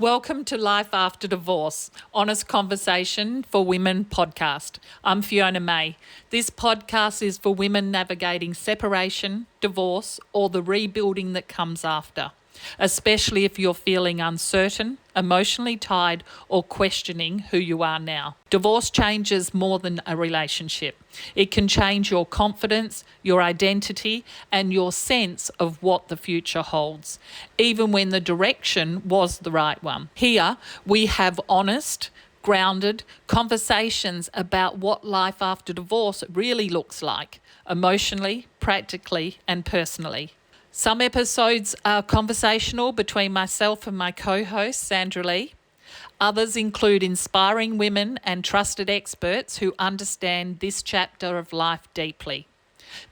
Welcome to Life After Divorce, Honest Conversation for Women podcast. I'm Fiona May. This podcast is for women navigating separation, divorce, or the rebuilding that comes after, especially if you're feeling uncertain, emotionally tied, or questioning who you are now. Divorce changes more than a relationship. It can change your confidence, your identity, and your sense of what the future holds, even when the direction was the right one. Here, we have honest, grounded conversations about what life after divorce really looks like, emotionally, practically, and personally. Some episodes are conversational between myself and my co-host, Sandra Lee. Others include inspiring women and trusted experts who understand this chapter of life deeply.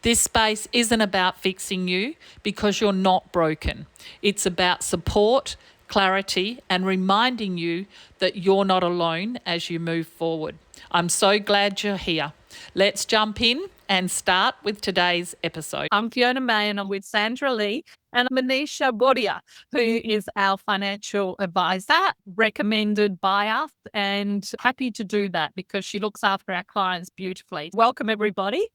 This space isn't about fixing you because you're not broken. It's about support, clarity, and reminding you that you're not alone as you move forward. I'm so glad you're here. Let's jump in and start with today's episode. I'm Fiona May and I'm with Sandra Lee and Manisha Bhuida, who is our financial advisor, recommended by us, and happy to do that because she looks after our clients beautifully. Welcome, everybody.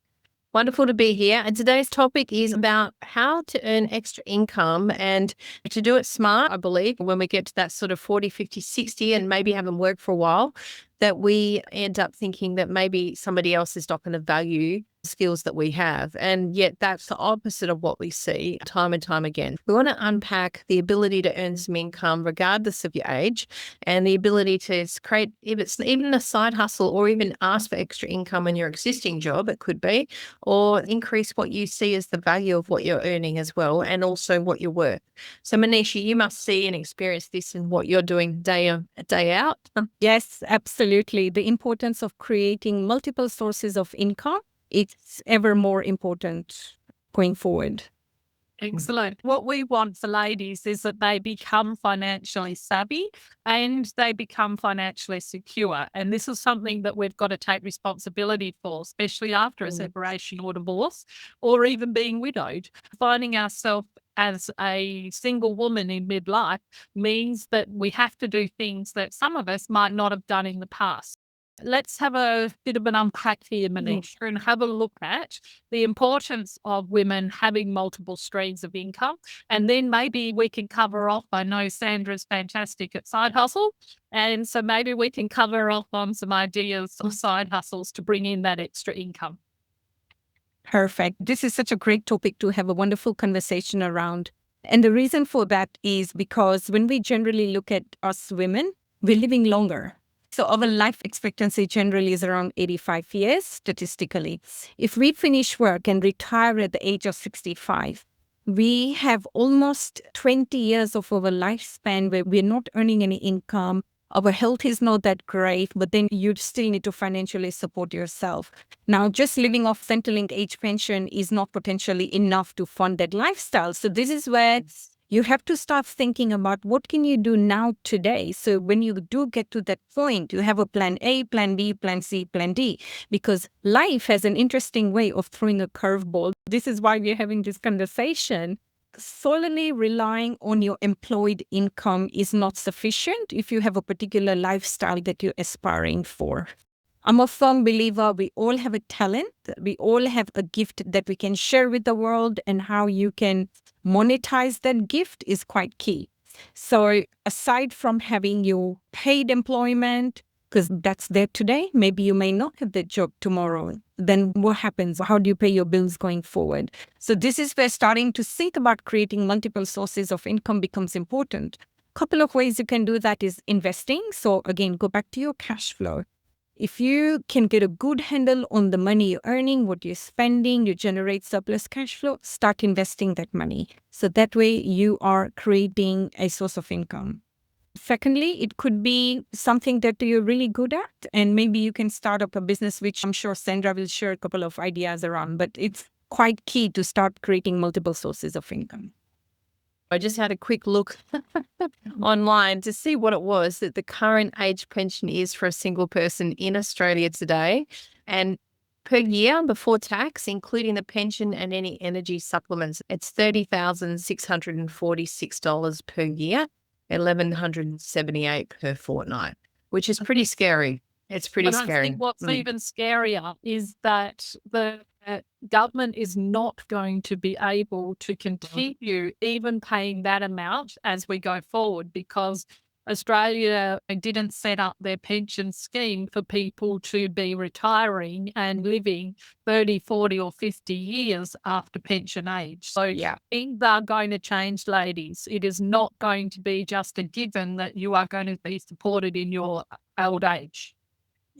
Wonderful to be here. And today's topic is about how to earn extra income and to do it smart. I believe when we get to that sort of 40, 50, 60 and maybe haven't worked for a while, that we end up thinking that maybe somebody else is not going to value skills that we have. And yet that's the opposite of what we see time and time again. We want to unpack the ability to earn some income regardless of your age and the ability to create, if it's even a side hustle or even ask for extra income in your existing job, it could be, or increase what you see as the value of what you're earning as well, and also what you're worth. So Manisha, you must see and experience this in what you're doing day in, day out. Yes, absolutely. The importance of creating multiple sources of income, it's ever more important going forward. Excellent. What we want for ladies is that they become financially savvy and they become financially secure. And this is something that we've got to take responsibility for, especially after a separation or divorce, or even being widowed. Finding ourselves as a single woman in midlife means that we have to do things that some of us might not have done in the past. Let's have a bit of an unpack here, Manisha, and have a look at the importance of women having multiple streams of income. And then maybe we can cover off, I know Sandra's fantastic at side hustle, and so maybe we can cover off on some ideas of side hustles to bring in that extra income. Perfect. This is such a great topic to have a wonderful conversation around. And the reason for that is because when we generally look at us women, we're living longer. So our life expectancy generally is around 85 years statistically. If we finish work and retire at the age of 65, we have almost 20 years of our lifespan where we're not earning any income. Our health is not that great, but then you still need to financially support yourself. Now, just living off Centrelink age pension is not potentially enough to fund that lifestyle. So this is where you have to start thinking about what can you do now today. So when you do get to that point, you have a plan A, plan B, plan C, plan D, because life has an interesting way of throwing a curveball. This is why we're having this conversation. Solely relying on your employed income is not sufficient if you have a particular lifestyle that you're aspiring for. I'm a firm believer we all have a talent, we all have a gift that we can share with the world, and how you can monetize that gift is quite key. So aside from having your paid employment, because that's there today, maybe you may not have that job tomorrow. Then what happens? How do you pay your bills going forward? So this is where starting to think about creating multiple sources of income becomes important. A couple of ways you can do that is investing. So again, go back to your cash flow. If you can get a good handle on the money you're earning, what you're spending, you generate surplus cash flow, start investing that money. So that way you are creating a source of income. Secondly, it could be something that you're really good at, and maybe you can start up a business, which I'm sure Sandra will share a couple of ideas around, but it's quite key to start creating multiple sources of income. I just had a quick look online to see what it was that the current age pension is for a single person in Australia today. And per year before tax, including the pension and any energy supplements, it's $30,646 per year. $1,178 per fortnight, which is pretty scary. It's pretty But I scary. think what's even scarier is that the government is not going to be able to continue even paying that amount as we go forward, because Australia didn't set up their pension scheme for people to be retiring and living 30, 40 or 50 years after pension age. So things are going to change, ladies. It is not going to be just a given that you are going to be supported in your old age.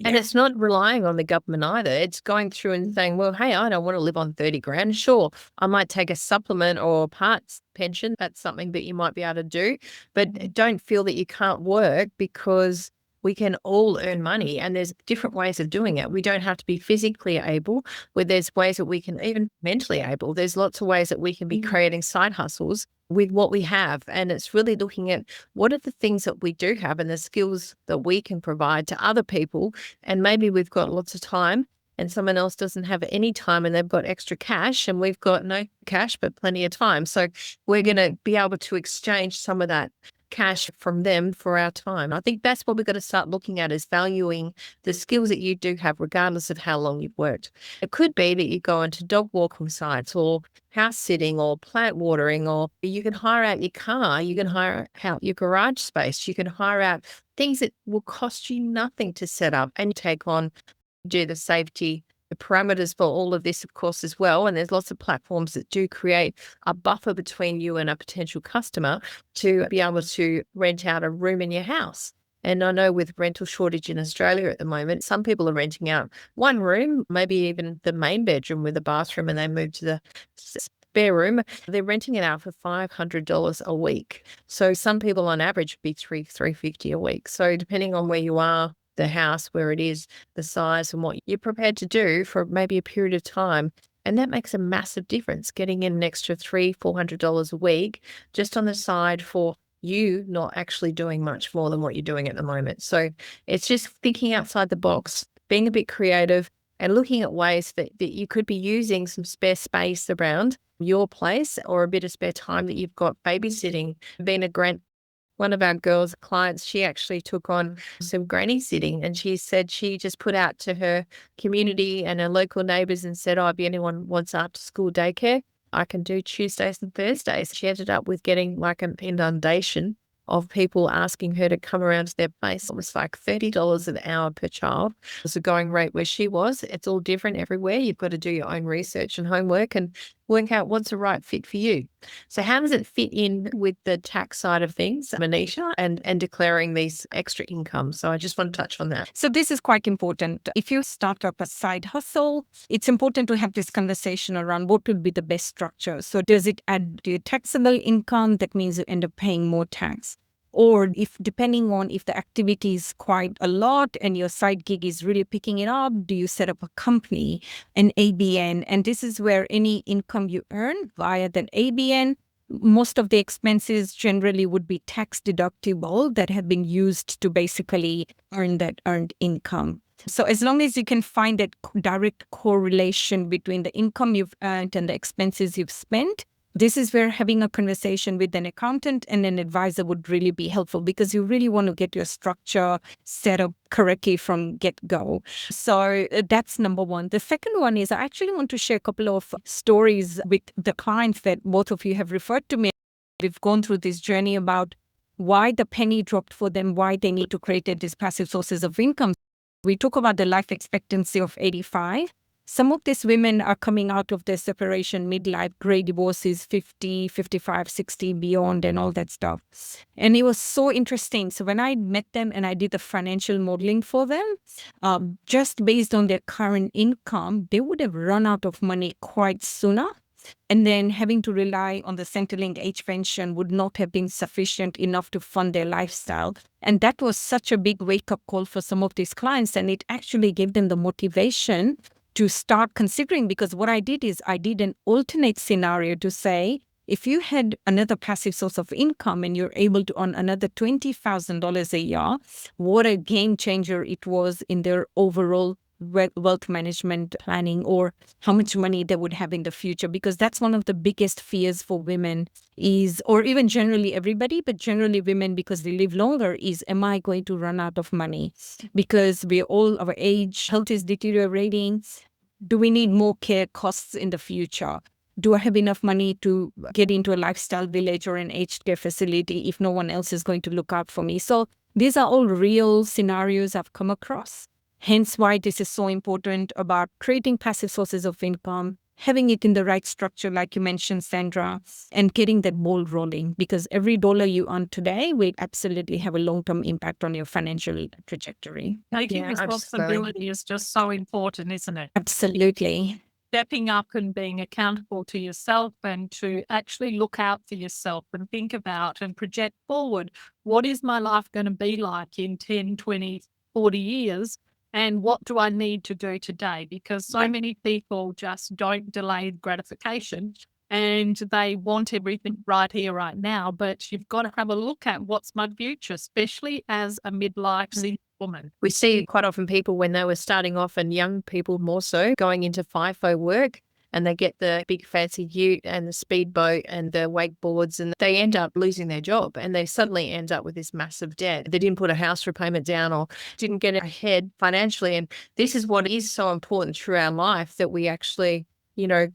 And it's not relying on the government either. It's going through and saying, well, hey, I don't want to live on 30 grand. Sure, I might take a supplement or a parts pension. That's something that you might be able to do. But don't feel that you can't work, because we can all earn money, and there's different ways of doing it. We don't have to be physically able, where there's ways that we can, even mentally able. There's lots of ways that we can be creating side hustles with what we have. And it's really looking at what are the things that we do have and the skills that we can provide to other people. And maybe we've got lots of time and someone else doesn't have any time and they've got extra cash, and we've got no cash but plenty of time. So we're going to be able to exchange some of that cash from them for our time. I think that's what we've got to start looking at, is valuing the skills that you do have regardless of how long you've worked. It could be that you go into dog walking sites or house sitting or plant watering, or you can hire out your car, you can hire out your garage space, you can hire out things that will cost you nothing to set up and take on, do the safety, the parameters for all of this, of course, as well. And there's lots of platforms that do create a buffer between you and a potential customer to be able to rent out a room in your house. And I know with rental shortage in Australia at the moment, some people are renting out one room, maybe even the main bedroom with a bathroom, and they move to the spare room. They're renting it out for $500 a week. So some people on average would be $350 a week. So depending on where you are, the house, where it is, the size, and what you're prepared to do for maybe a period of time. And that makes a massive difference, getting in an extra $300-$400 a week just on the side for you not actually doing much more than what you're doing at the moment. So it's just thinking outside the box, being a bit creative, and looking at ways that you could be using some spare space around your place, or a bit of spare time that you've got babysitting, being a one of our girls' clients, she actually took on some granny sitting, and she said she just put out to her community and her local neighbours and said, if anyone wants after school daycare, I can do Tuesdays and Thursdays. She ended up with getting like an inundation of people asking her to come around to their place. It was like $30 an hour per child. It was a going rate where she was. It's all different everywhere. You've got to do your own research and homework and work out what's the right fit for you. So how does it fit in with the tax side of things, Manisha, and declaring these extra incomes? So I just want to touch on that. So this is quite important. If you start up a side hustle, it's important to have this conversation around what would be the best structure. So does it add to your taxable income? That means you end up paying more tax. Or if, depending on if the activity is quite a lot and your side gig is really picking it up, do you set up a company, an ABN? And this is where any income you earn via that ABN, most of the expenses generally would be tax deductible that have been used to basically earn that earned income. So as long as you can find that direct correlation between the income you've earned and the expenses you've spent, this is where having a conversation with an accountant and an advisor would really be helpful, because you really want to get your structure set up correctly from get-go. So that's number one. The second one is I actually want to share a couple of stories with the clients that both of you have referred to me. We've gone through this journey about why the penny dropped for them, why they need to create these passive sources of income. We talk about the life expectancy of 85. Some of these women are coming out of their separation, midlife, grey divorces, 50, 55, 60, beyond, and all that stuff. And it was so interesting. So when I met them and I did the financial modeling for them, just based on their current income, they would have run out of money quite sooner. And then having to rely on the Centrelink age pension would not have been sufficient enough to fund their lifestyle. And that was such a big wake-up call for some of these clients. And it actually gave them the motivation to start considering, because what I did is I did an alternate scenario to say, if you had another passive source of income and you're able to earn another $20,000 a year, what a game changer it was in their overall wealth management planning or how much money they would have in the future, because that's one of the biggest fears for women is, or even generally everybody, but generally women, because they live longer, is, am I going to run out of money? Because our age, health is deteriorating. Do we need more care costs in the future? Do I have enough money to get into a lifestyle village or an aged care facility if no one else is going to look out for me? So these are all real scenarios I've come across. Hence why this is so important about creating passive sources of income, having it in the right structure, like you mentioned, Sandra, and getting that ball rolling, because every dollar you earn today will absolutely have a long-term impact on your financial trajectory. Taking Yeah, responsibility is just so important, isn't it? Absolutely. Stepping up and being accountable to yourself and to actually look out for yourself and think about and project forward. What is my life going to be like in 10, 20, 40 years? And what do I need to do today? Because so many people just don't delay gratification and they want everything right here, right now. But you've got to have a look at what's my future, especially as a midlife single woman. We see quite often people when they were starting off, and young people more so, going into FIFO work, and they get the big fancy ute and the speedboat and the wakeboards, and they end up losing their job, and they suddenly end up with this massive debt. They didn't put a house repayment down or didn't get ahead financially. And this is what is so important through our life, that we actually,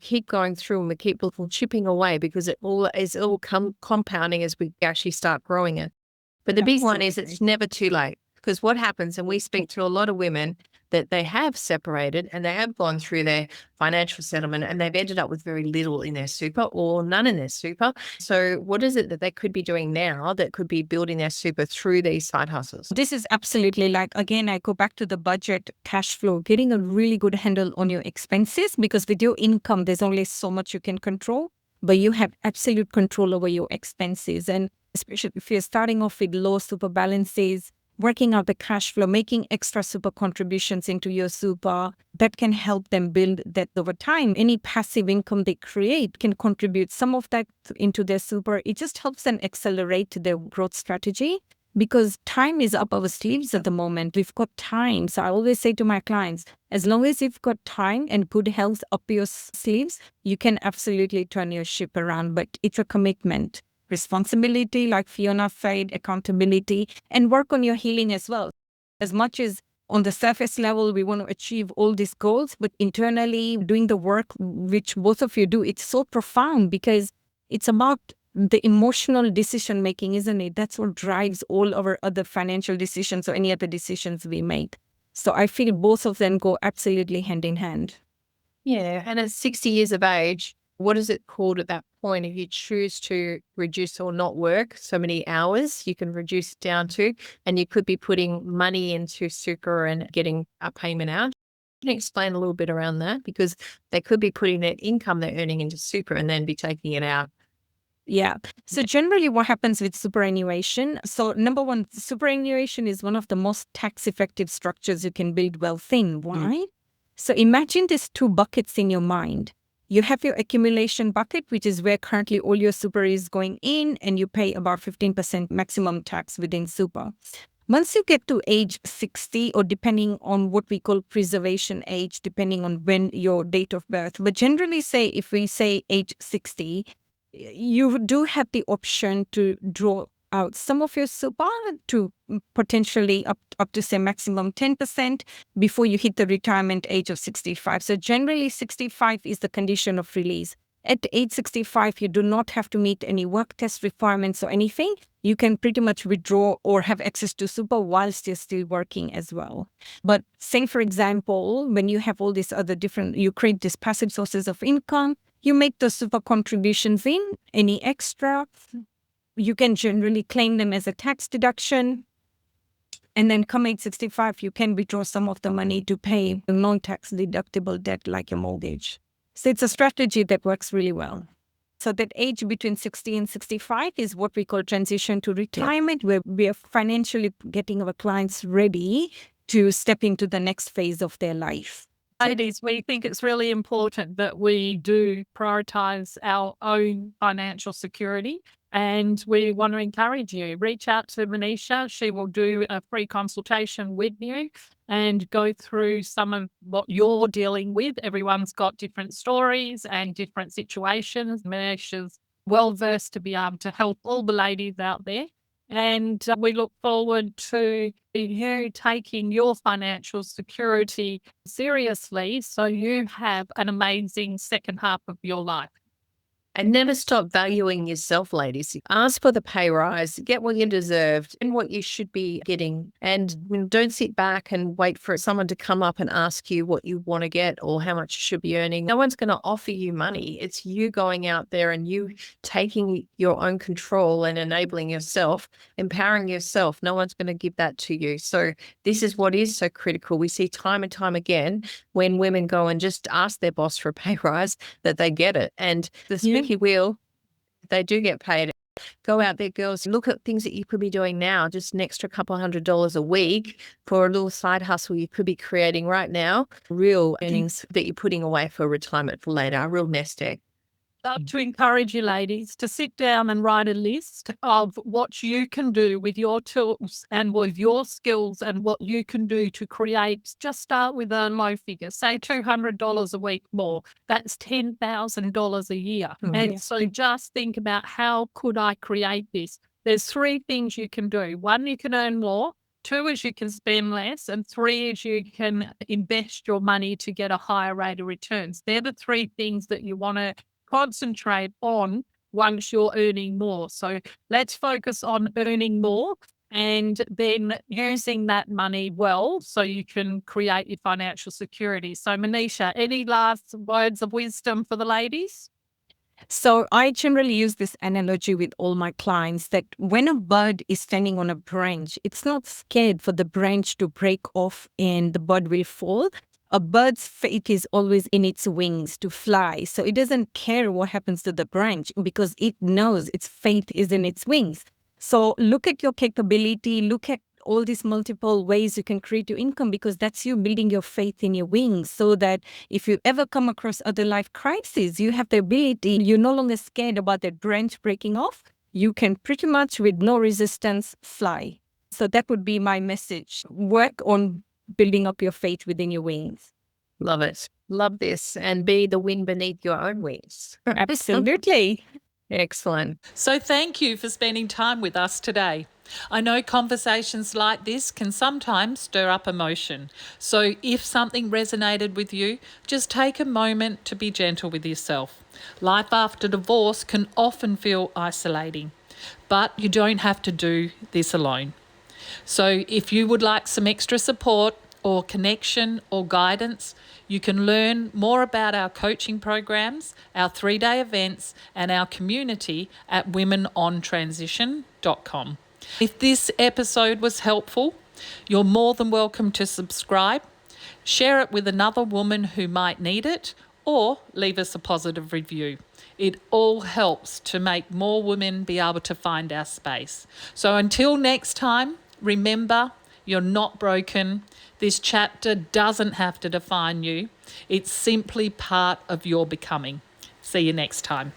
keep going through and we keep chipping away, because it all compounding as we actually start growing it. But the big one is it's never too late. Because what happens, and we speak to a lot of women that they have separated and they have gone through their financial settlement and they've ended up with very little in their super or none in their super. So what is it that they could be doing now that could be building their super through these side hustles? This is absolutely, like, again, I go back to the budget cash flow, getting a really good handle on your expenses, because with your income, there's only so much you can control, but you have absolute control over your expenses. And especially if you're starting off with low super balances, working out the cash flow, making extra super contributions into your super, that can help them build that over time. Any passive income they create can contribute some of that into their super. It just helps them accelerate their growth strategy, because time is up our sleeves at the moment. We've got time. So I always say to my clients, as long as you've got time and good health up your sleeves, you can absolutely turn your ship around. But it's a commitment. Responsibility, like Fiona said, accountability, and work on your healing as well. As much as on the surface level, we want to achieve all these goals, but internally doing the work, which both of you do, it's so profound, because it's about the emotional decision making, isn't it? That's what drives all our other financial decisions or any other decisions we make. So I feel both of them go absolutely hand in hand. Yeah. And at 60 years of age, what is it called at that point? If you choose to reduce or not work so many hours, you can reduce it down to, and you could be putting money into super and getting a payment out. Can you explain a little bit around that? Because they could be putting their income they're earning into super and then be taking it out. Yeah. So generally what happens with superannuation, so number one, superannuation is one of the most tax effective structures you can build wealth in. Why? So imagine these two buckets in your mind. You have your accumulation bucket, which is where currently all your super is going in, and you pay about 15% maximum tax within super. Once you get to age 60, or depending on what we call preservation age, depending on when your date of birth, but generally say, if we say age 60, you do have the option to draw out some of your super to potentially up to say maximum 10% before you hit the retirement age of 65. So generally 65 is the condition of release. At age 65, you do not have to meet any work test requirements or anything. You can pretty much withdraw or have access to super whilst you're still working as well. But say, for example, when you have all these other you create these passive sources of income, you make the super contributions in, any extra, you can generally claim them as a tax deduction. And then come age 65, you can withdraw some of the money to pay a non-tax deductible debt like your mortgage. So it's a strategy that works really well. So that age between 60 and 65 is what we call transition to retirement, where we are financially getting our clients ready to step into the next phase of their life. Ladies, we think it's really important that we do prioritise our own financial security, and we want to encourage you. Reach out to Manisha. She will do a free consultation with you and go through some of what you're dealing with. Everyone's got different stories and different situations. Manisha's well versed to be able to help all the ladies out there. And we look forward to you taking your financial security seriously so you have an amazing second half of your life. And never stop valuing yourself, ladies. Ask for the pay rise, get what you deserved and what you should be getting. And don't sit back and wait for someone to come up and ask you what you want to get or how much you should be earning. No one's going to offer you money. It's you going out there and you taking your own control and enabling yourself, empowering yourself. No one's going to give that to you. So this is what is so critical. We see time and time again when women go and just ask their boss for a pay rise that they get it. And the squeaky wheel, they do get paid. Go out there, girls. Look at things that you could be doing now, just an extra couple $100 a week for a little side hustle you could be creating right now. Real earnings that you're putting away for retirement for later, a real nest egg. I'd love to encourage you ladies to sit down and write a list of what you can do with your tools and with your skills and what you can do to create. Just start with a low figure, say $200 a week more. That's $10,000 a year. And so just think about how could I create this? There's 3 things you can do. 1, you can earn more. 2 is you can spend less, and 3 is you can invest your money to get a higher rate of returns. They're the 3 things that you want to concentrate on once you're earning more. So let's focus on earning more and then using that money well so you can create your financial security. So Manisha, any last words of wisdom for the ladies? So I generally use this analogy with all my clients that when a bird is standing on a branch, it's not scared for the branch to break off and the bird will fall. A bird's fate is always in its wings to fly. So it doesn't care what happens to the branch because it knows its fate is in its wings. So look at your capability, look at all these multiple ways you can create your income because that's you building your faith in your wings so that if you ever come across other life crises, you have the ability, you're no longer scared about that branch breaking off. You can pretty much with no resistance fly. So that would be my message. Work on building up your faith within your wings. Love it. Love this. And be the wind beneath your own wings. Absolutely. Excellent. So thank you for spending time with us today. I know conversations like this can sometimes stir up emotion. So if something resonated with you, just take a moment to be gentle with yourself. Life after divorce can often feel isolating, but you don't have to do this alone. So if you would like some extra support or connection or guidance, you can learn more about our coaching programs, our 3-day events, and our community at womenontransition.com. If this episode was helpful, you're more than welcome to subscribe, share it with another woman who might need it, or leave us a positive review. It all helps to make more women be able to find our space. So until next time, remember, you're not broken. This chapter doesn't have to define you. It's simply part of your becoming. See you next time.